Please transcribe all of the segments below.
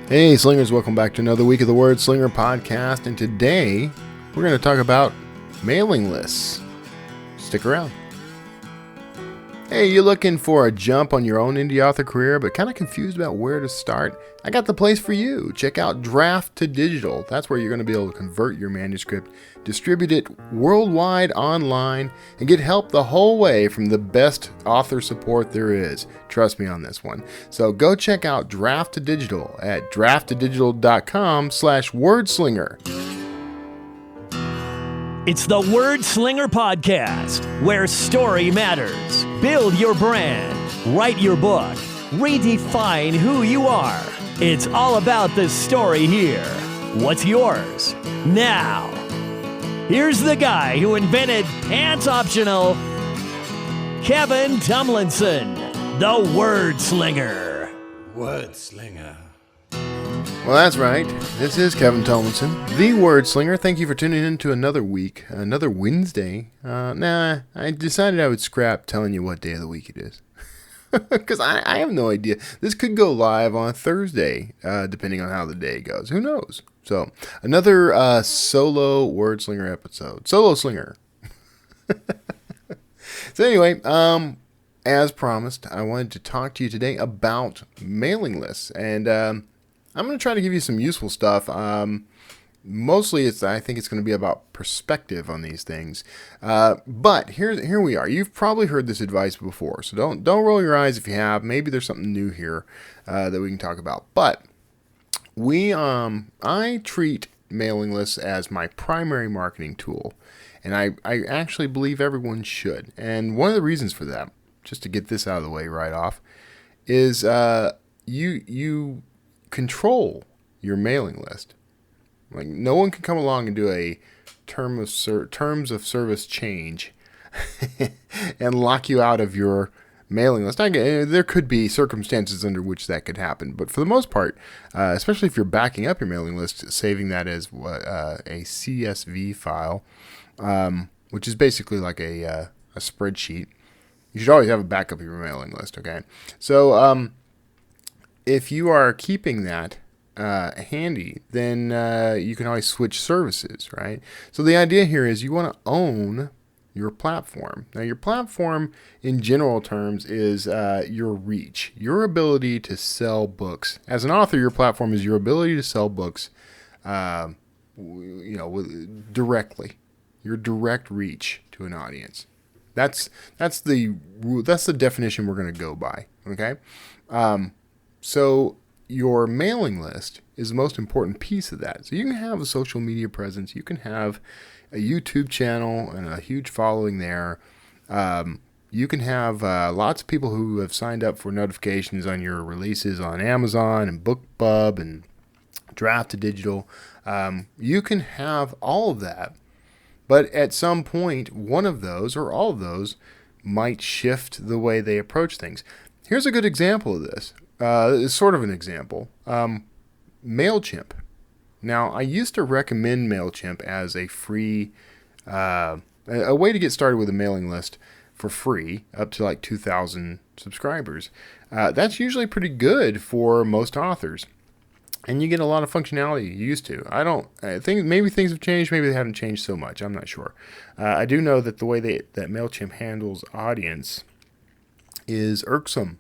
Hey Slingers, welcome back to another week of the Wordslinger podcast, and today we're going to talk about mailing lists. Stick around. Hey, you looking for a jump on your own indie author career but kind of confused about where to start? I got the place for you. Check out Draft to Digital. That's where you're going to be able to convert your manuscript, distribute it worldwide online, and get help the whole way from the best author support there is. Trust me on this one. So go check out Draft to Digital at drafttodigital.com/wordslinger. It's the Wordslinger podcast, where story matters. Build your brand, write your book, redefine who you are. It's all about the story here. What's yours? Now, here's the guy who invented pants optional, Kevin Tomlinson, the Wordslinger. Wordslinger. Well, that's right. This is Kevin Tomlinson, the Wordslinger. Thank you for tuning in to another week, another Wednesday. I decided I would scrap telling you what day of the week it is. Because I have no idea. This could go live on Thursday, depending on how the day goes. Who knows? So, another solo Wordslinger episode. Solo Slinger. So anyway, as promised, I wanted to talk to you today about mailing lists. And I'm going to try to give you some useful stuff. Mostly, I think it's going to be about perspective on these things. But here we are. You've probably heard this advice before, so don't roll your eyes if you have. Maybe there's something new here that we can talk about. But I treat mailing lists as my primary marketing tool, and I actually believe everyone should. And one of the reasons for that, just to get this out of the way right off, is you control your mailing list. Like, no one can come along and do a terms of service change and lock you out of your mailing list. There could be circumstances under which that could happen, but for the most part, especially if you're backing up your mailing list, saving that as a CSV file, which is basically like a spreadsheet, you should always have a backup of your mailing list. Okay, so if you are keeping that handy, then you can always switch services, right? So the idea here is you want to own your platform. Now, your platform in general terms is your reach, your ability to sell books. As an author, your platform is your ability to sell books, directly, your direct reach to an audience. That's the definition we're going to go by. Okay. So your mailing list is the most important piece of that. So you can have a social media presence. You can have a YouTube channel and a huge following there. You can have lots of people who have signed up for notifications on your releases on Amazon and BookBub and Draft to Digital. You can have all of that. But at some point, one of those or all of those might shift the way they approach things. Here's a good example of this. It's sort of an example. MailChimp. Now, I used to recommend MailChimp as a free, a way to get started with a mailing list for free, up to like 2,000 subscribers. That's usually pretty good for most authors. And you get a lot of functionality you used to. I think maybe things have changed. Maybe they haven't changed so much. I'm not sure. I do know that the way that MailChimp handles audience is irksome,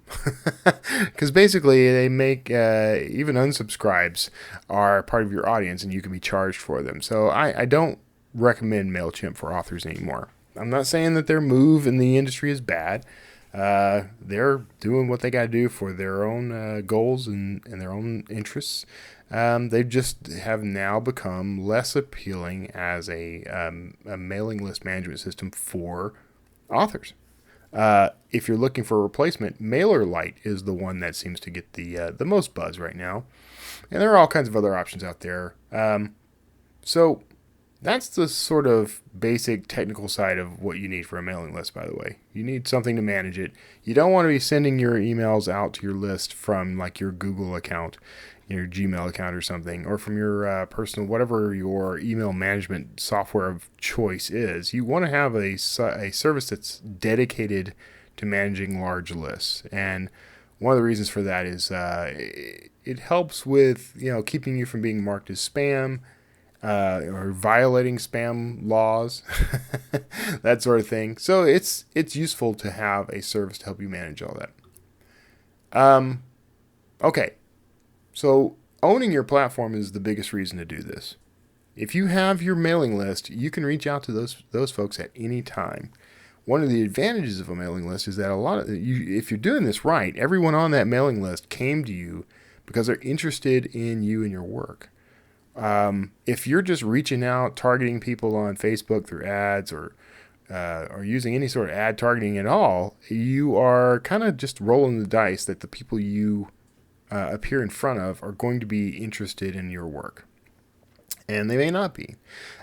because basically they make even unsubscribes are part of your audience and you can be charged for them. So I don't recommend MailChimp for authors anymore. I'm not saying that their move in the industry is bad. They're doing what they got to do for their own goals and their own interests. They just have now become less appealing as a mailing list management system for authors. If you're looking for a replacement, MailerLite is the one that seems to get the most buzz right now. And there are all kinds of other options out there. So that's the sort of basic technical side of what you need for a mailing list, by the way. You need something to manage it. You don't want to be sending your emails out to your list from like your Google account, your Gmail account or something, or from your personal, whatever your email management software of choice is. You want to have a service that's dedicated to managing large lists. And one of the reasons for that is it helps with, keeping you from being marked as spam, or violating spam laws, that sort of thing. So it's useful to have a service to help you manage all that. Okay, so owning your platform is the biggest reason to do this. If you have your mailing list, you can reach out to those folks at any time. One of the advantages of a mailing list is that if you're doing this right, everyone on that mailing list came to you because they're interested in you and your work. If you're just reaching out, targeting people on Facebook through ads or using any sort of ad targeting at all, you are kind of just rolling the dice that the people you appear in front of are going to be interested in your work. And they may not be.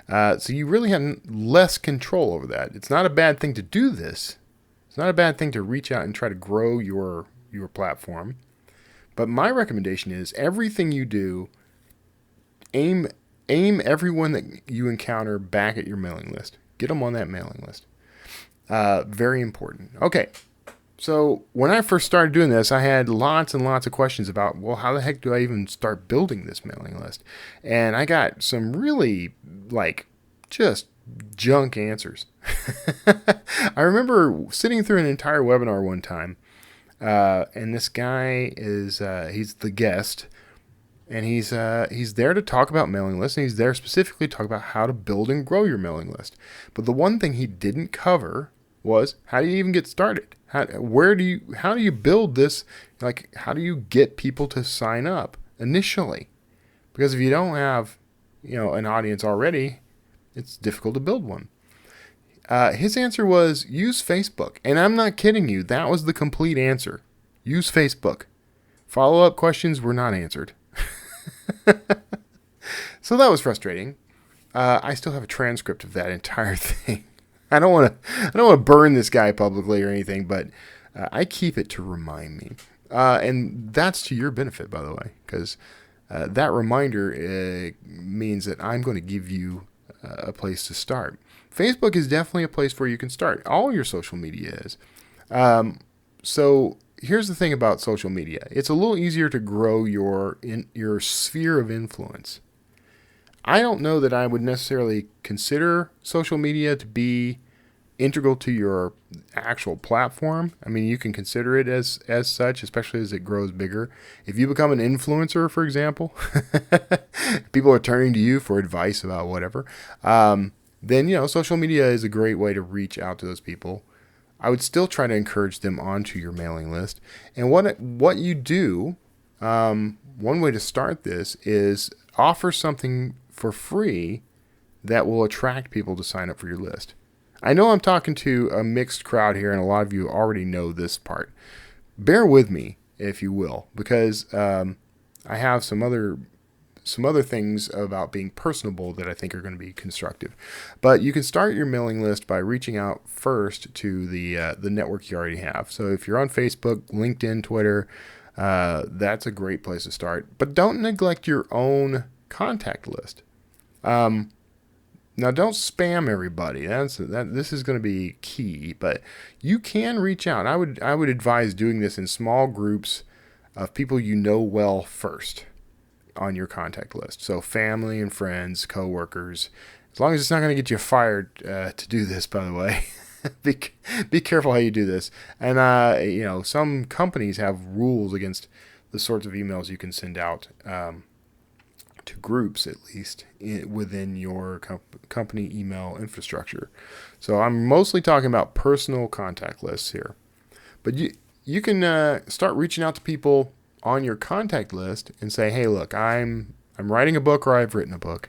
So you really have less control over that. It's not a bad thing to do this. It's not a bad thing to reach out and try to grow your platform. But my recommendation is everything you do, aim everyone that you encounter back at your mailing list. Get them on that mailing list. Very important. Okay. So when I first started doing this, I had lots and lots of questions about, well, how the heck do I even start building this mailing list? And I got some really just junk answers. I remember sitting through an entire webinar one time, and this guy he's the guest, and he's there to talk about mailing lists, and he's there specifically to talk about how to build and grow your mailing list. But the one thing he didn't cover was, how do you even get started? How do you build this? How do you get people to sign up initially? Because if you don't have, an audience already, it's difficult to build one. His answer was, use Facebook. And I'm not kidding you. That was the complete answer. Use Facebook. Follow-up questions were not answered. So that was frustrating. I still have a transcript of that entire thing. I don't want to burn this guy publicly or anything, but I keep it to remind me. And that's to your benefit, by the way, because that reminder means that I'm going to give you a place to start. Facebook is definitely a place where you can start. All your social media is. So here's the thing about social media. It's a little easier to grow your sphere of influence. I don't know that I would necessarily consider social media to be integral to your actual platform. I mean, you can consider it as such, especially as it grows bigger. If you become an influencer, for example, people are turning to you for advice about whatever, then, social media is a great way to reach out to those people. I would still try to encourage them onto your mailing list. And what you do, one way to start this is offer something for free that will attract people to sign up for your list. I know I'm talking to a mixed crowd here, and a lot of you already know this part. Bear with me, if you will, because I have some other things about being personable that I think are going to be constructive. But you can start your mailing list by reaching out first to the network you already have. So if you're on Facebook, LinkedIn, Twitter, that's a great place to start. But don't neglect your own contact list. Now, don't spam everybody. This is going to be key, but you can reach out. I would advise doing this in small groups of people you know well first on your contact list. So family and friends, coworkers, as long as it's not going to get you fired to do this, by the way. Be careful how you do this. And, some companies have rules against the sorts of emails you can send out to groups, at least within your company email infrastructure. So I'm mostly talking about personal contact lists here. But you can start reaching out to people on your contact list and say, hey, look, I'm writing a book, or I've written a book.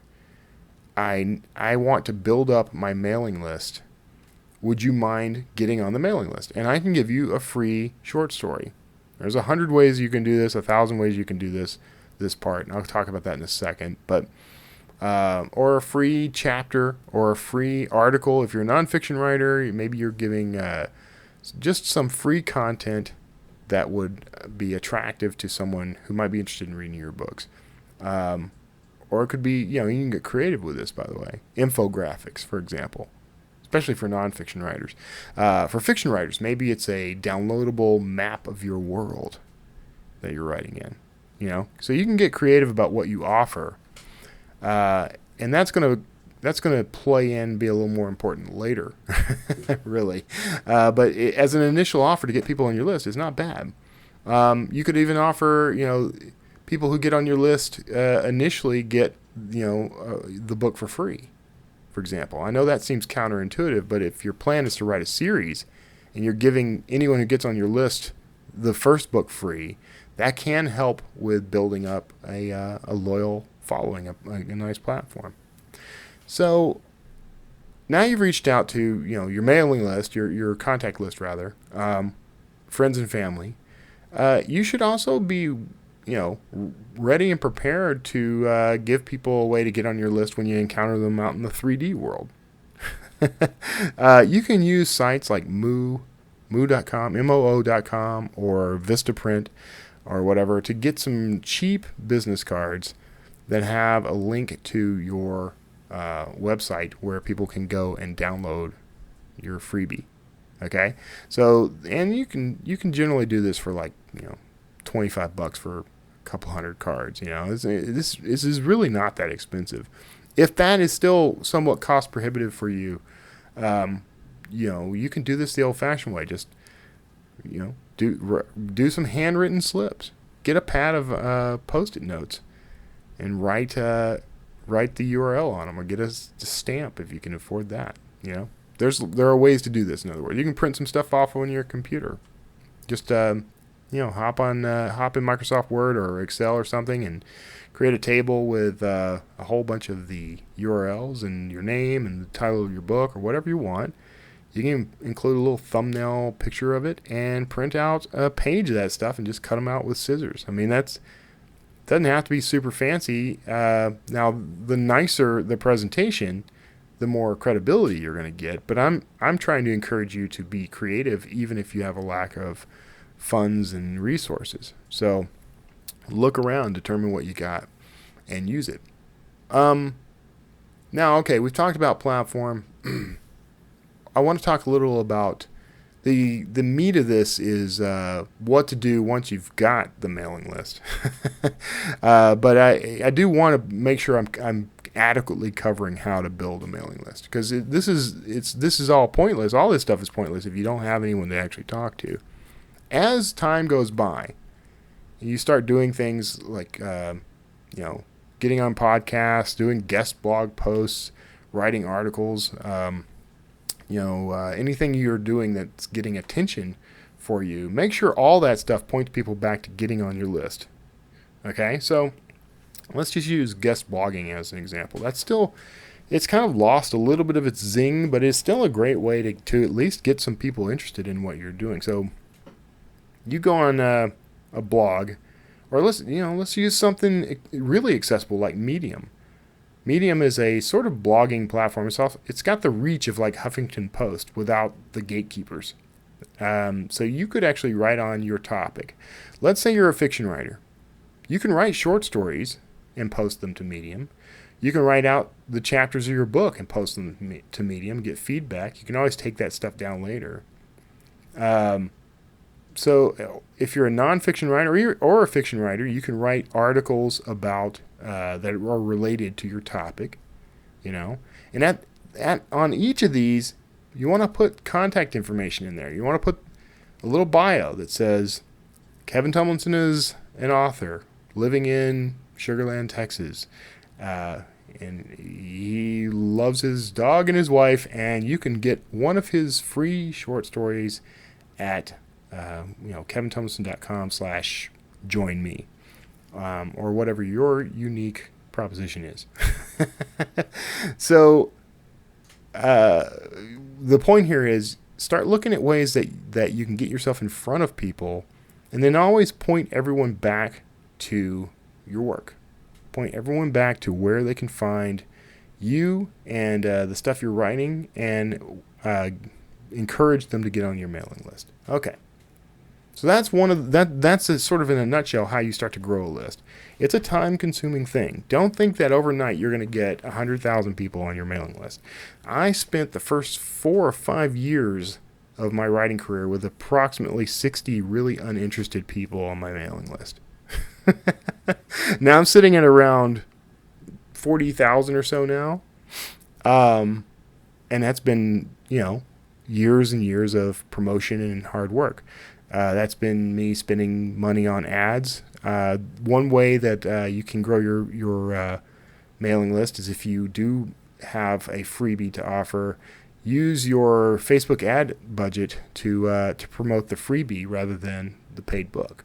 I want to build up my mailing list. Would you mind getting on the mailing list? And I can give you a free short story. There's 100 ways you can do this, 1,000 ways you can do this part, and I'll talk about that in a second. But or a free chapter or a free article. If you're a nonfiction writer, maybe you're giving just some free content that would be attractive to someone who might be interested in reading your books. Or it could be, you can get creative with this, by the way. Infographics, for example, especially for nonfiction writers. For fiction writers, maybe it's a downloadable map of your world that you're writing in. So you can get creative about what you offer, and that's gonna play in, be a little more important later, really. But as an initial offer to get people on your list is not bad. You could even offer, people who get on your list initially get, the book for free, for example. I know that seems counterintuitive, but if your plan is to write a series and you're giving anyone who gets on your list the first book free, that can help with building up a loyal following, a nice platform. So now you've reached out to, your mailing list, your contact list rather, friends and family. You should also be, ready and prepared to give people a way to get on your list when you encounter them out in the 3D world. You can use sites like moo.com, moo.com, or Vistaprint, or whatever, to get some cheap business cards that have a link to your website where people can go and download your freebie. Okay, so, and you can generally do this for like $25 for a couple hundred cards. This is really not that expensive. If that is still somewhat cost prohibitive for you, you can do this the old-fashioned way. Just do some handwritten slips. Get a pad of Post-it notes and write the URL on them, or get a stamp if you can afford that. There are ways to do this. In other words, you can print some stuff off on your computer. Just hop in Microsoft Word or Excel or something and create a table with a whole bunch of the URLs and your name and the title of your book or whatever you want. You can include a little thumbnail picture of it and print out a page of that stuff and just cut them out with scissors. I mean, doesn't have to be super fancy. Now, the nicer the presentation, the more credibility you're going to get. But I'm trying to encourage you to be creative, even if you have a lack of funds and resources. So look around, determine what you got, and use it. Now, okay, we've talked about platform. I want to talk a little about the meat of this is what to do once you've got the mailing list. But I do want to make sure I'm adequately covering how to build a mailing list, because this is all pointless. All this stuff is pointless if you don't have anyone to actually talk to. As time goes by, you start doing things like getting on podcasts, doing guest blog posts, writing articles. Anything you're doing that's getting attention for you, make sure all that stuff points people back to getting on your list. Okay, so let's just use guest blogging as an example. It's kind of lost a little bit of its zing, but it's still a great way to at least get some people interested in what you're doing. So you go on a blog, or let's use something really accessible like Medium. Medium is a sort of blogging platform. It's got the reach of like Huffington Post without the gatekeepers. So you could actually write on your topic. Let's say you're a fiction writer. You can write short stories and post them to Medium. You can write out the chapters of your book and post them to Medium, get feedback. You can always take that stuff down later. So if you're a nonfiction writer or a fiction writer, you can write articles about that are related to your topic, and on each of these, you want to put contact information in there. You want to put a little bio that says, Kevin Tumlinson is an author living in Sugar Land, Texas, and he loves his dog and his wife, and you can get one of his free short stories at kevintumlinson.com/join me. Or whatever your unique proposition is. So the point here is start looking at ways that you can get yourself in front of people, and then always point everyone back to your work. Point everyone back to where they can find you and the stuff you're writing, and encourage them to get on your mailing list. Okay. So that's sort of in a nutshell how you start to grow a list. It's a time-consuming thing. Don't think that overnight you're going to get 100,000 people on your mailing list. I spent the first 4 or 5 years of my writing career with approximately 60 really uninterested people on my mailing list. Now I'm sitting at around 40,000 or so now. And that's been, years and years of promotion and hard work. That's been me spending money on ads. One way that you can grow your mailing list is if you do have a freebie to offer, use your Facebook ad budget to promote the freebie rather than the paid book.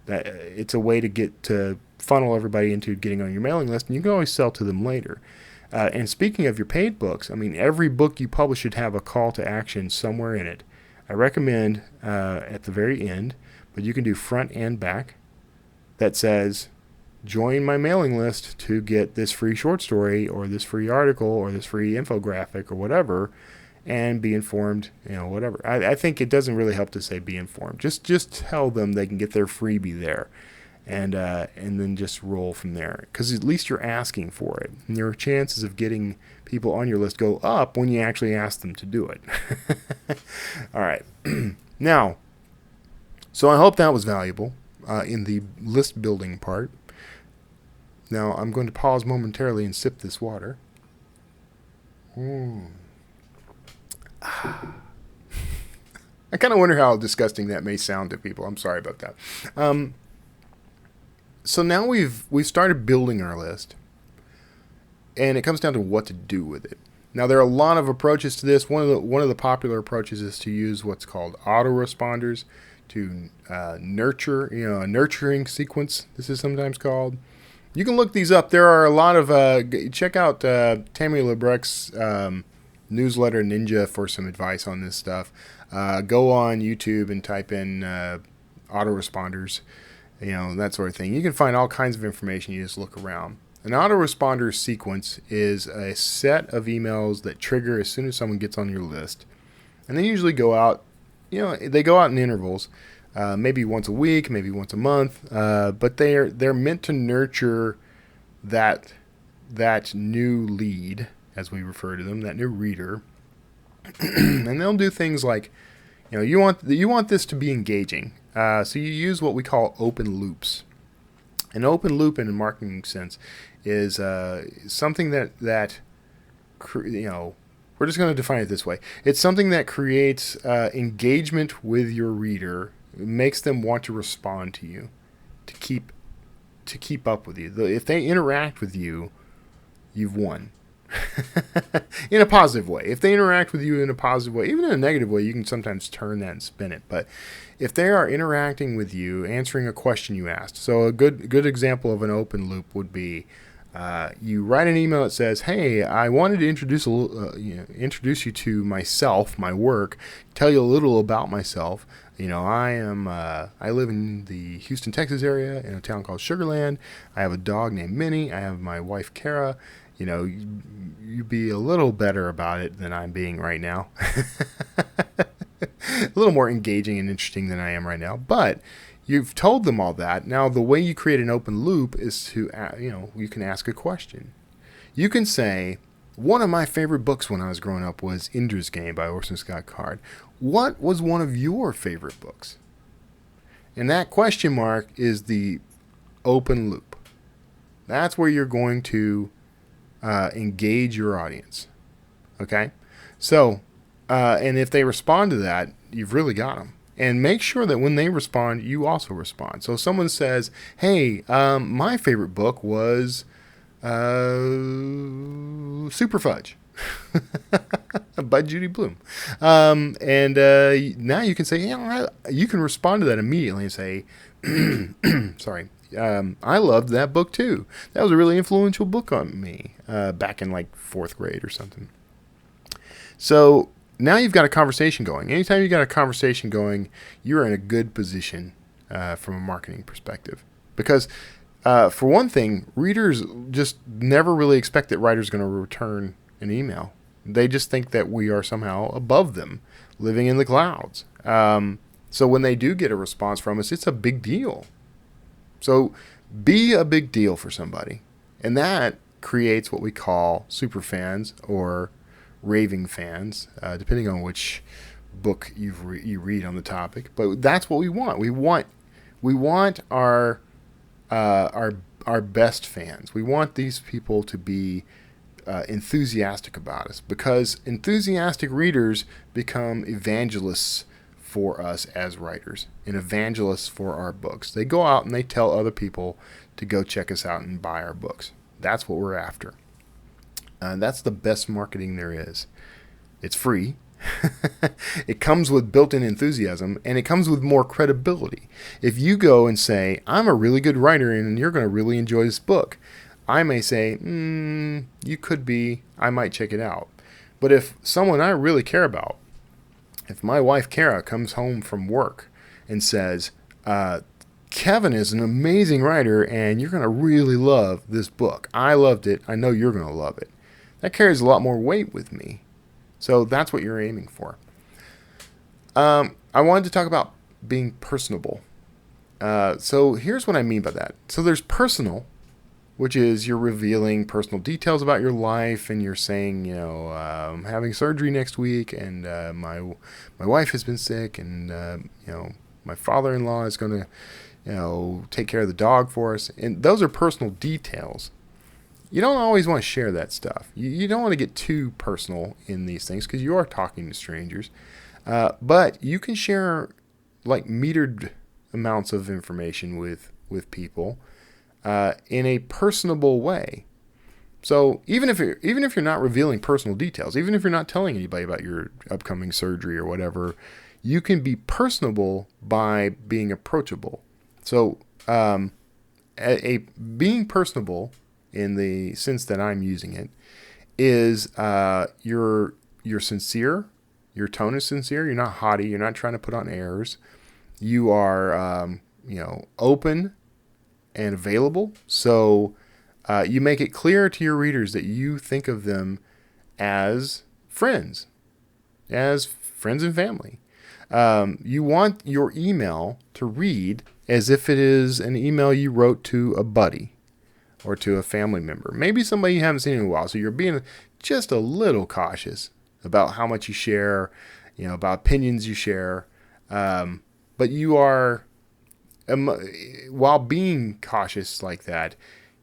That it's a way to get to funnel everybody into getting on your mailing list, and you can always sell to them later. And speaking of your paid books, every book you publish should have a call to action somewhere in it. I recommend at the very end, but you can do front and back, that says, join my mailing list to get this free short story or this free article or this free infographic or whatever, and be informed, whatever. I think it doesn't really help to say be informed. Just tell them they can get their freebie there. And then just roll from there, because at least you're asking for it, and your chances of getting people on your list go up when you actually ask them to do it. All right. Now, so I hope that was valuable in the list building part. Now I'm going to pause momentarily and sip this water. I kind of wonder how disgusting that may sound to people. I'm sorry about that. So now we've started building our list, and it comes down to what to do with it. Now there are a lot of approaches to this. One of the popular approaches is to use what's called autoresponders to nurture, a nurturing sequence. This is sometimes called. You can look these up. There are a lot of check out Tammy Lebrecht's newsletter Ninja for some advice on this stuff. Go on YouTube and type in autoresponders. That sort of thing. You can find all kinds of information. You just look around. An autoresponder sequence is a set of emails that trigger as soon as someone gets on your list. And they usually go out, they go out in intervals, maybe once a week, maybe once a month, but they're meant to nurture that new lead, as we refer to them, that new reader. And they'll do things like, you want this to be engaging. So you use what we call open loops. An open loop in a marketing sense is something that we're just going to define it this way. It's something that creates engagement with your reader, makes them want to respond to you, to keep up with you. If they interact with you, you've won. In a positive way. If they interact with you in a positive way, even in a negative way, you can sometimes turn that and spin it. But if they are interacting with you, answering a question you asked. So a good example of an open loop would be you write an email that says, "Hey, I wanted to introduce you to myself, my work, tell you a little about myself. I live in the Houston, Texas area in a town called Sugarland. I have a dog named Minnie. I have my wife Kara. You'd be a little better about it than I'm being right now." A little more engaging and interesting than I am right now. But you've told them all that. Now, the way you create an open loop is to, you can ask a question. You can say, one of my favorite books when I was growing up was Ender's Game by Orson Scott Card. What was one of your favorite books? And that question mark is the open loop. That's where you're going to engage your audience. Okay? So, and if they respond to that, you've really got them. And make sure that when they respond, you also respond. So if someone says, "Hey, my favorite book was Super Fudge," by Judy Blume. Now you can say, you can respond to that immediately and say, sorry, I loved that book too. That was a really influential book on me back in like 4th grade or something. So now you've got a conversation going. Anytime you've got a conversation going, you're in a good position from a marketing perspective. Because for one thing, readers just never really expect that writers are going to return an email. They just think that we are somehow above them, living in the clouds. So when they do get a response from us, it's a big deal. So be a big deal for somebody. And that creates what we call super fans or raving fans, depending on which book you read on the topic. But that's what we want. We want our our best fans. We want these people to be enthusiastic about us, because enthusiastic readers become evangelists for us as writers and evangelists for our books. They go out and they tell other people to go check us out and buy our books. That's what we're after. That's the best marketing there is. It's free. It comes with built-in enthusiasm, and it comes with more credibility. If you go and say, I'm a really good writer and you're going to really enjoy this book, I may say, you could be, I might check it out. But if someone I really care about, if my wife Kara comes home from work and says, Kevin is an amazing writer and you're going to really love this book. I loved it. I know you're going to love it. That carries a lot more weight with me. So that's what you're aiming for. I wanted to talk about being personable. So here's what I mean by that. So there's personal, which is you're revealing personal details about your life, and you're saying, I'm having surgery next week, and my wife has been sick, and my father-in-law is going to take care of the dog for us. And those are personal details. You don't always want to share that stuff. You don't want to get too personal in these things, because you are talking to strangers. But you can share like metered amounts of information with people in a personable way. So even if you're not revealing personal details, even if you're not telling anybody about your upcoming surgery or whatever, you can be personable by being approachable. So being personable, in the sense that I'm using it, is you're sincere. Your tone is sincere. You're not haughty. You're not trying to put on airs. You are open and available. So you make it clear to your readers that you think of them as friends and family. You want your email to read as if it is an email you wrote to a buddy or to a family member, maybe somebody you haven't seen in a while. So you're being just a little cautious about how much you share, about opinions you share. But you are, while being cautious like that,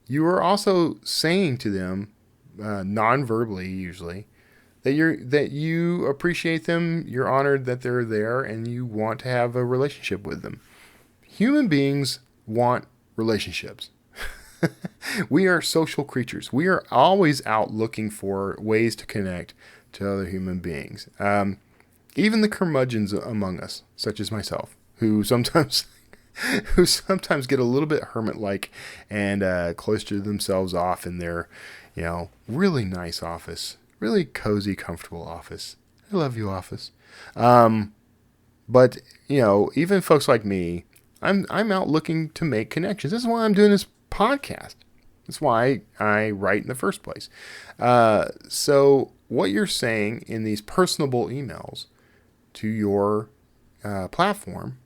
you are also saying to them, non-verbally usually, that you appreciate them, you're honored that they're there, and you want to have a relationship with them. Human beings want relationships. We are social creatures. We are always out looking for ways to connect to other human beings. Even the curmudgeons among us, such as myself, who sometimes get a little bit hermit-like and cloister themselves off in their, really nice office, really cozy, comfortable office. I love you, office. But even folks like me, I'm out looking to make connections. This is why I'm doing this podcast. That's why I write in the first place. So what you're saying in these personable emails to your platform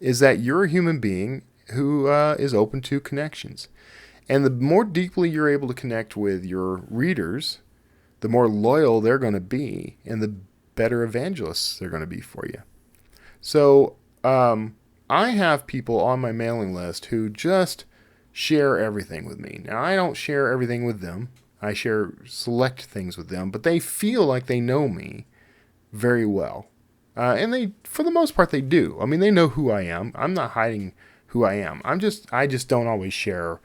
is that you're a human being who is open to connections. And the more deeply you're able to connect with your readers, the more loyal they're going to be, and the better evangelists they're going to be for you. So I have people on my mailing list who just share everything with me. Now, I don't share everything with them. I share select things with them, but they feel like they know me very well. And they, for the most part, they do. I mean, they know who I am. I'm not hiding who I am. I just don't always share,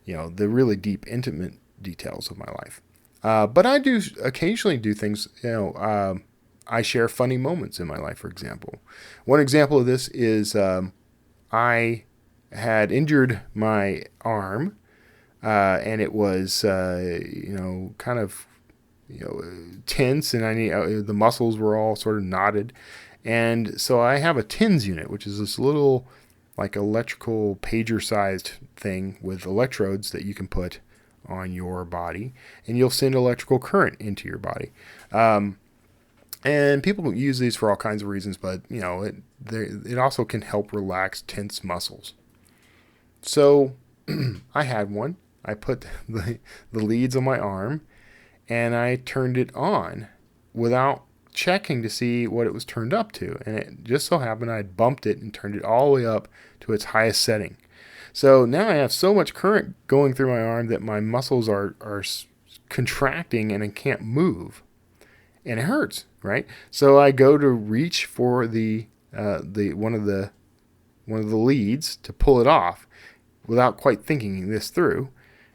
the really deep, intimate details of my life. But I do occasionally do things, I share funny moments in my life, for example. One example of this is I had injured my arm, and it was, kind of, tense, and the muscles were all sort of knotted. And so I have a TINS unit, which is this little, like, electrical pager-sized thing with electrodes that you can put on your body, and you'll send electrical current into your body. And people use these for all kinds of reasons, but, it also can help relax tense muscles. So I had one. I put the leads on my arm, and I turned it on without checking to see what it was turned up to. And it just so happened I bumped it and turned it all the way up to its highest setting. So now I have so much current going through my arm that my muscles are contracting and I can't move, and it hurts, right? So I go to reach for the one of the leads to pull it off without quite thinking this through.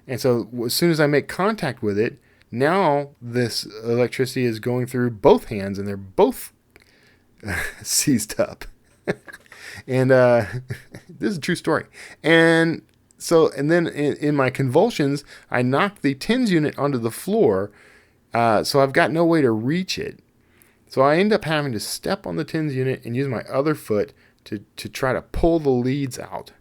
And so as soon as I make contact with it, now this electricity is going through both hands and they're both seized up. And this is a true story. And then in my convulsions, I knocked the TENS unit onto the floor. So I've got no way to reach it. So I end up having to step on the TENS unit and use my other foot to try to pull the leads out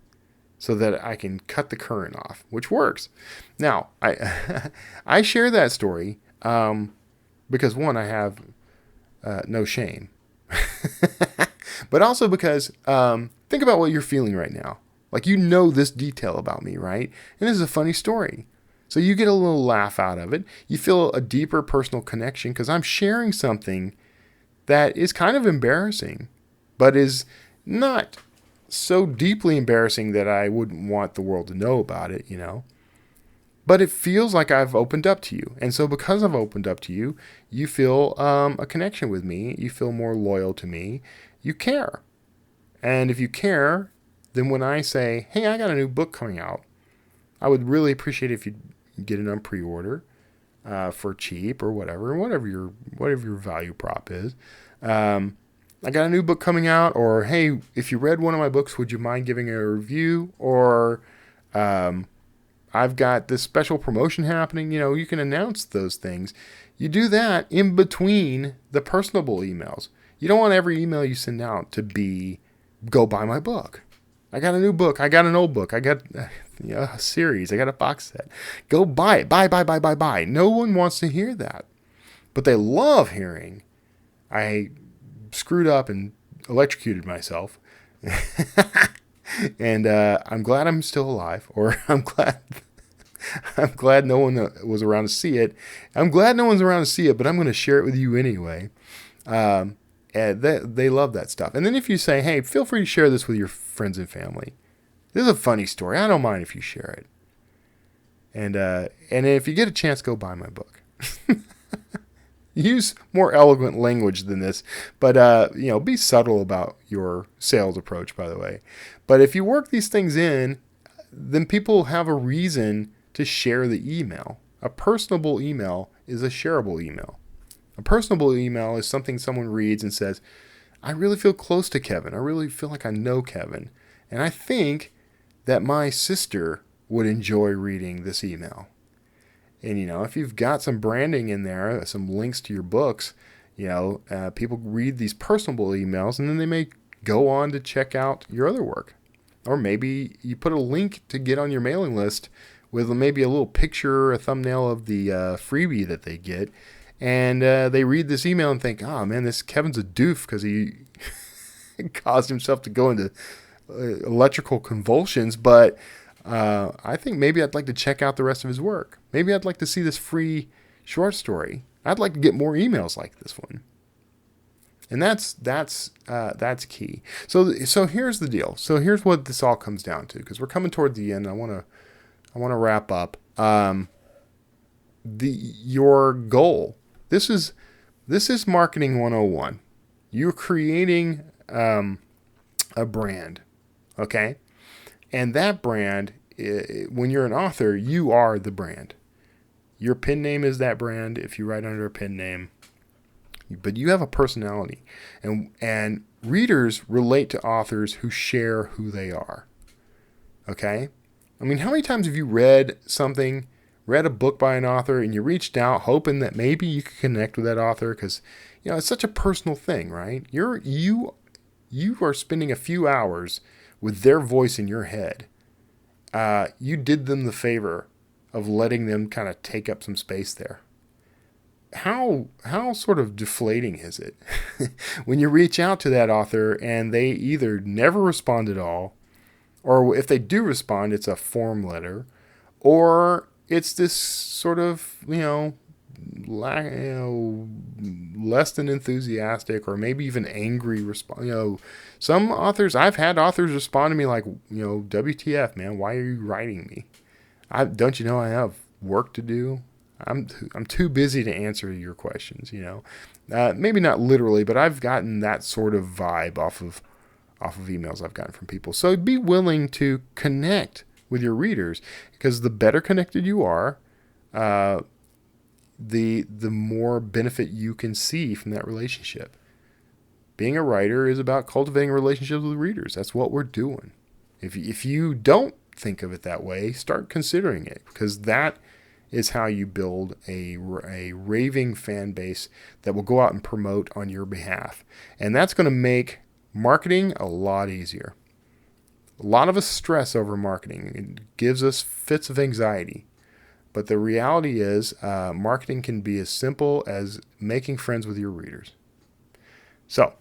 so that I can cut the current off, which works. Now, I share that story because, one, I have no shame. But also because think about what you're feeling right now. Like, this detail about me, right? And this is a funny story. So you get a little laugh out of it. You feel a deeper personal connection because I'm sharing something that is kind of embarrassing, but is not so deeply embarrassing that I wouldn't want the world to know about it, But it feels like I've opened up to you. And so because I've opened up to you, you feel a connection with me. You feel more loyal to me. You care. And if you care, then when I say, hey, I got a new book coming out, I would really appreciate if you'd get it on pre-order for cheap or whatever your value prop is. I got a new book coming out, or hey, if you read one of my books, would you mind giving a review? Or I've got this special promotion happening. You can announce those things. You do that in between the personable emails. You don't want every email you send out to be, go buy my book. I got a new book. I got an old book. I got a series. I got a box set. Go buy it. Buy. No one wants to hear that. But they love hearing, I screwed up and electrocuted myself. And I'm glad I'm still alive. Or I'm glad no one was around to see it. I'm glad no one's around to see it, but I'm going to share it with you anyway. And they love that stuff. And then if you say, hey, feel free to share this with your friends and family. This is a funny story. I don't mind if you share it. And if you get a chance, go buy my book. Use more eloquent language than this, but be subtle about your sales approach, by the way. But if you work these things in, then people have a reason to share the email. A personable email is a shareable email. A personable email is something someone reads and says, I really feel close to Kevin. I really feel like I know Kevin. And I think that my sister would enjoy reading this email. And, if you've got some branding in there, some links to your books, people read these personable emails and then they may go on to check out your other work. Or maybe you put a link to get on your mailing list with maybe a little picture, a thumbnail of the freebie that they get. And they read this email and think, oh, man, this Kevin's a doof because he caused himself to go into electrical convulsions. But I think maybe I'd like to check out the rest of his work. Maybe I'd like to see this free short story. I'd like to get more emails like this one. And that's key. So here's the deal. So here's what this all comes down to, because we're coming toward the end. I want to wrap up. Your goal. This is marketing 101. You're creating a brand, okay? And that brand, when you're an author, you are the brand. Your pen name is that brand if you write under a pen name. But you have a personality. And readers relate to authors who share who they are. Okay? I mean, how many times have you read a book by an author, and you reached out hoping that maybe you could connect with that author? Because, it's such a personal thing, right? You are spending a few hours with their voice in your head. You did them the favor of letting them kind of take up some space there. How sort of deflating is it when you reach out to that author and they either never respond at all, or if they do respond, it's a form letter, or it's this sort of, less than enthusiastic or maybe even angry response. Some authors, I've had authors respond to me like, WTF, man, why are you writing me? Don't you know I have work to do? I'm too busy to answer your questions, maybe not literally, but I've gotten that sort of vibe off of emails I've gotten from people. So be willing to connect with your readers, because the better connected you are, the more benefit you can see from that relationship. Being a writer is about cultivating relationships with readers. That's what we're doing. If you don't think of it that way, start considering it, because that is how you build a raving fan base that will go out and promote on your behalf. And that's going to make marketing a lot easier. A lot of us stress over marketing. It gives us fits of anxiety. But the reality is, marketing can be as simple as making friends with your readers. So,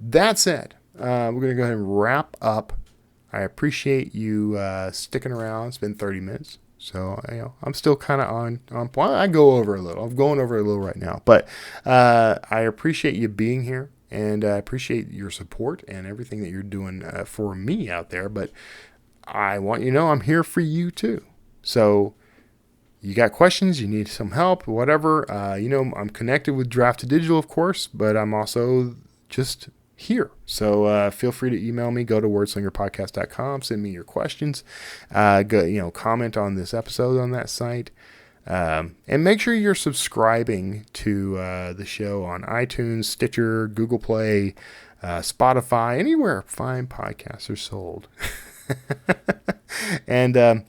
that said, we're going to go ahead and wrap up. I appreciate you sticking around. It's been 30 minutes. So, I'm still kind of on point. I go over a little. I'm going over a little right now. But I appreciate you being here. And I appreciate your support and everything that you're doing for me out there. But I want you to know I'm here for you too. So, you got questions, you need some help, whatever. I'm connected with Draft to Digital, of course, but I'm also just here. So feel free to email me. Go to wordslingerpodcast.com. Send me your questions. Comment on this episode on that site. And make sure you're subscribing to the show on iTunes, Stitcher, Google Play, Spotify, anywhere fine podcasts are sold. And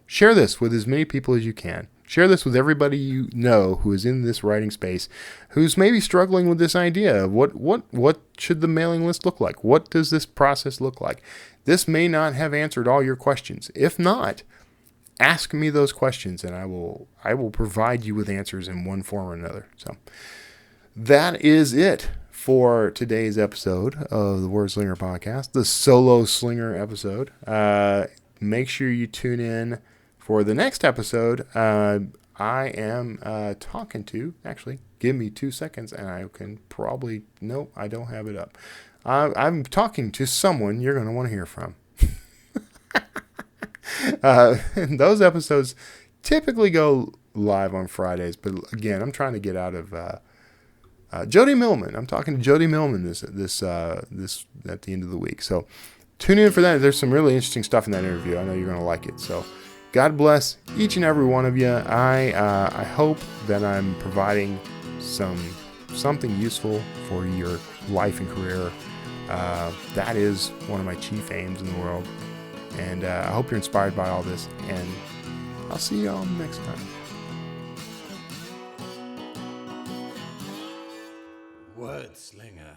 share this with as many people as you can. Share this with everybody you know who is in this writing space, who's maybe struggling with this idea of what should the mailing list look like? What does this process look like? This may not have answered all your questions. If not, ask me those questions, and I will provide you with answers in one form or another. So that is it for today's episode of the Wordslinger podcast, the solo slinger episode. Make sure you tune in for the next episode. I am talking to, actually, give me 2 seconds and I can probably, no, I don't have it up. I'm talking to someone you're going to want to hear from. Those episodes typically go live on Fridays, but again, I'm trying to get out of Jody Millman. I'm talking to Jody Millman this at the end of the week. So tune in for that. There's some really interesting stuff in that interview. I know you're going to like it. So God bless each and every one of you. I hope that I'm providing something useful for your life and career. That is one of my chief aims in the world. And I hope you're inspired by all this. And I'll see you all next time. Wordslinger.